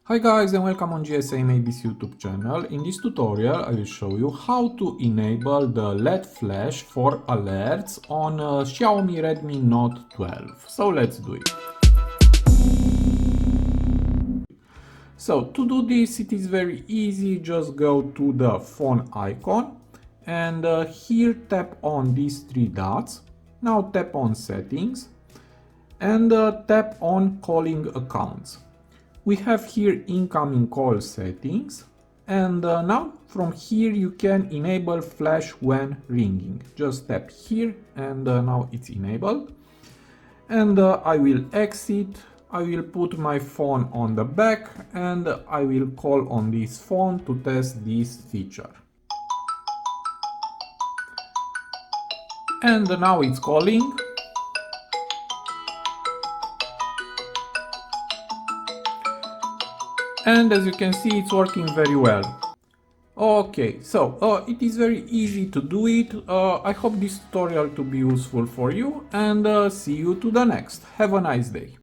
Hi guys and welcome on GSM ABC YouTube channel. In this tutorial I will show you how to enable the LED flash for alerts on Xiaomi Redmi Note 12. So let's do it. So to do this it is very easy, just go to the phone icon and here tap on these three dots. Now tap on settings and tap on calling accounts. We have here incoming call settings and now from here you can enable flash when ringing. Just tap here and now it's enabled. And I will exit, I will put my phone on the back and I will call on this phone to test this feature. And now it's calling. And as you can see, it's working very well. Okay, so it is very easy to do it. I hope this tutorial to be useful for you and see you to the next. Have a nice day.